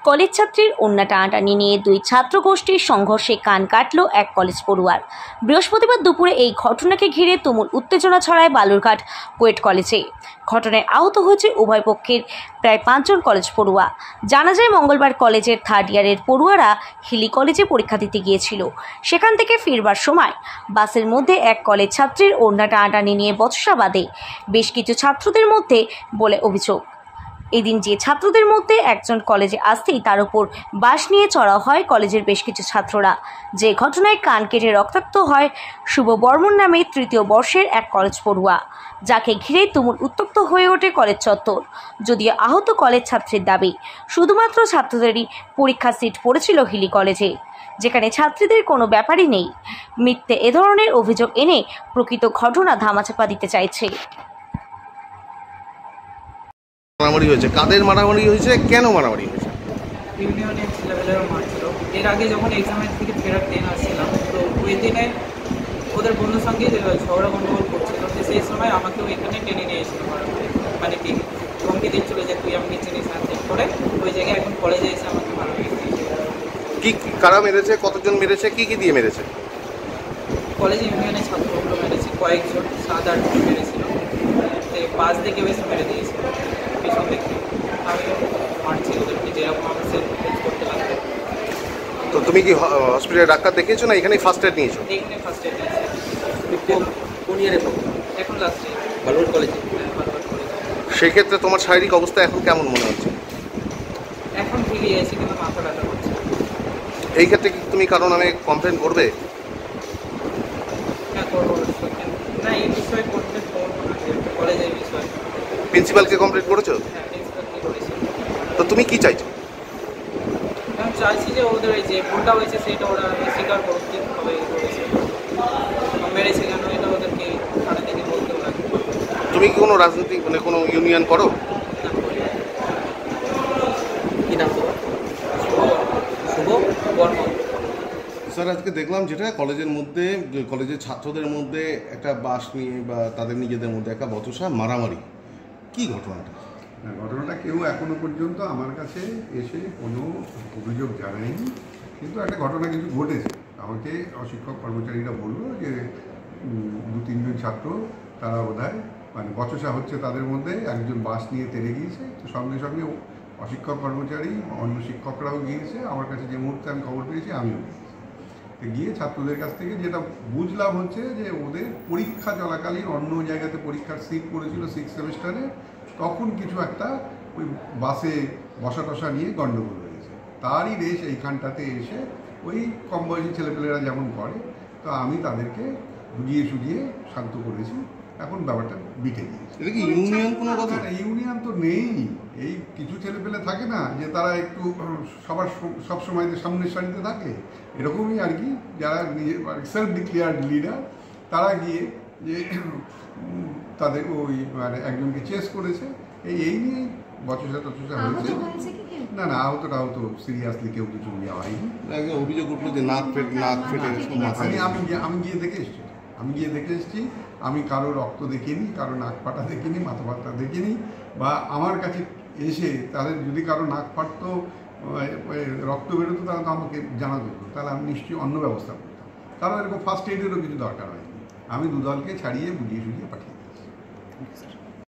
College ছাত্রীর ওড়না টানাটানি নিয়ে দুই ছাত্র গোষ্ঠীর সংঘর্ষে কান কাটল এক কলেজ পড়ুয়ার। বৃহস্পতিবার দুপুরে এই ঘটনাকে ঘিরে তুমুল উত্তেজনা ছড়ায় বালুরঘাট কুয়েট কলেজে। ঘটনায় আহত হয়েছে উভয় পক্ষের প্রায় 5 জন কলেজ পড়ুয়া। জানা যায়, মঙ্গলবার কলেজের 3rd ইয়ারের পড়ুয়ারা হিলি কলেজে পরীক্ষা দিতে গিয়েছিল। সেখান থেকে ফিরবার সময় বাসের মধ্যে এক কলেজ ছাত্রীর ওড়না টানাটানি নিয়ে বচসা বাঁধে বেশ কিছু ছাত্রদের মধ্যে বলে অভিযোগ। এদিন যে ছাত্রদের মধ্যে একজন কলেজে আসতেই তার উপর বাস নিয়ে চড়াও হয় কলেজের বেশ কিছু ছাত্ররা। যে ঘটনায় কান কেটে রক্তাক্ত হয় শুভ বর্মন নামে 3য় বর্ষের এক কলেজ পড়ুয়া, যাকে ঘিরেই তুমুল উত্তপ্ত হয়ে ওঠে কলেজ চত্বর। যদিও আহত কলেজ ছাত্রীর দাবি, শুধুমাত্র ছাত্রদেরই পরীক্ষার সিট পড়েছিল হিলি কলেজে, যেখানে ছাত্রীদের কোনো ব্যাপারই নেই। মিথ্যে এ ধরনের অভিযোগ এনে প্রকৃত ঘটনা ধামাচাপা দিতে চাইছে। মারামারি হয়েছে, কাদের মারামারি হয়েছে, কেন মারামারি হয়েছে? ইউনিয়নের ছেলেবেলারা মারছিল। এর আগে যখন এক্সামের থেকে ফেরার ট্রেন আসছিলাম, তো ওই দিনে ওদের বন্ধুর সঙ্গে ঝগড়া গন্ডগোল করছিল। তো সেই সময় আমাকেও এখানে টেনে নিয়ে এসেছিল মারামারি, মানে কি ধমকি দিচ্ছিল যে তুই আমাকে চিনিস না। করে ওই জায়গায় এখন কলেজে এসে আমাকে মারামারি দিয়েছে। কি কারা মেরেছে, কতজন মেরেছে, কি কি দিয়ে মেরেছে? কলেজে ইউনিয়নের ছাত্রগুলো মেরেছে, কয়েকজন 7-8 জন মেরেছিল। পাশ দিকে বেশ মেরে দিয়েছিল, পিছন দিকে আমিও মারছি ওদেরকে, যেরকম আমার সেলফ ডিফেন্স করতে লাগবে। তো তুমি কি হসপিটালে ডাক্তার দেখিয়েছো না এখানেই ফার্স্ট এড নিয়েছো? এখানে ফার্স্ট এড নিয়েছি। কোন ইয়ারে পড়ো? এখন লাস্ট ইয়ার বালুরঘাট কলেজে। বালুরঘাট কলেজে। সেক্ষেত্রে তোমার শারীরিক অবস্থা এখন কেমন মনে হচ্ছে? এখন ফিরে এসে কিন্তু মাথা ব্যথা করছে। এই ক্ষেত্রে কি তুমি কারো নামে কমপ্লেন করবে? হ্যাঁ করবো, না এই বিষয়ে করতে করবো না, কলেজের বিষয়। প্রিন্সিপালকে কমপ্লেন করেছো? হ্যাঁ প্রিন্সিপালকে করেছি। তো তুমি কি চাইছো? আমি চাইছি যে ওদের যে ভুলটা হয়েছে সেটা ওরা স্বীকার করুক, কীভাবে করেছে, মেরেছে কেন, এটা ওদেরকে থানা থেকে বলতেও লাগে। তুমি কি কোনো রাজনৈতিক মানে কোনো ইউনিয়ন করো? কি নাম তোমার? শুভ বর্মন। স্যার, আজকে দেখলাম যেটা কলেজের মধ্যে, কলেজের ছাত্রদের মধ্যে একটা বাস নিয়ে বা তাদের নিজেদের মধ্যে একটা বচসা মারামারি, কি ঘটনাটা? ঘটনাটা কেউ এখনো পর্যন্ত আমার কাছে এসে কোনো অভিযোগ জানায়নি, কিন্তু একটা ঘটনা কিছু ঘটেছে। আমাকে অশিক্ষক কর্মচারীরা বললো যে 2-3 জন ছাত্র তারা বোধহয় মানে বচসা হচ্ছে তাদের মধ্যে, একজন বাস নিয়ে তেড়ে গিয়েছে। তো সঙ্গে সঙ্গে অশিক্ষক কর্মচারী অন্য শিক্ষকরাও গিয়েছে। আমার কাছে যে মুহূর্তে আমি খবর পেয়েছি আমিও গিয়ে ছাত্রদের কাছ থেকে যেটা বুঝলাম হচ্ছে যে ওদের পরীক্ষা চলাকালীন অন্য জায়গাতে পরীক্ষার সিট পড়েছিল 6th সেমিস্টারে, তখন কিছু একটা ওই বাসে বসা টসা নিয়ে গণ্ডগোল হয়েছে। তারই রেশ এইখানটাতে এসে ওই কম বয়সী ছেলেপেলেরা যেমন করে, তো আমি তাদেরকে বুঝিয়ে সুঝিয়ে শান্ত করেছি। এখন ব্যাপারটা বিটে গিয়েছে। এটা কি ইউনিয়ন কোনো কথা? ইউনিয়ন তো নেই। এই কিছু ছেলেপেলে থাকে না যে তারা একটু সব সময় সামনের সারিতে থাকে, এরকমই আর কি, যারা নিজে সেলফ ডিক্লেয়ার্ড লিডার, তারা গিয়ে যে তাদের ওই মানে একজনকে চেস করেছে, এই নিয়েই বচসা টচসা হয়েছে। না আহতটা তো সিরিয়াসলি কেউ কিছু নেওয়া হয়নি। অভিযোগ উঠলো যে নাক ফেটে আমি গিয়ে দেখে এসেছি। আমি কারো রক্ত দেখিনি, কারো নাক ফাটা দেখিনি, মাথা ফাটা দেখিনি, বা আমার কাছে এসে তাদের যদি কারো নাক ফাটতো, রক্ত বেরোতো, তাহলে তো আমাকে জানাতো, তাহলে আমি নিশ্চয়ই অন্য ব্যবস্থা করতাম। কারণ এরকম ফার্স্ট এইডেরও কিছু দরকার হয়নি। আমি 2 দলকে ছাড়িয়ে বুঝিয়ে সুঝিয়ে পাঠিয়ে দিয়েছি।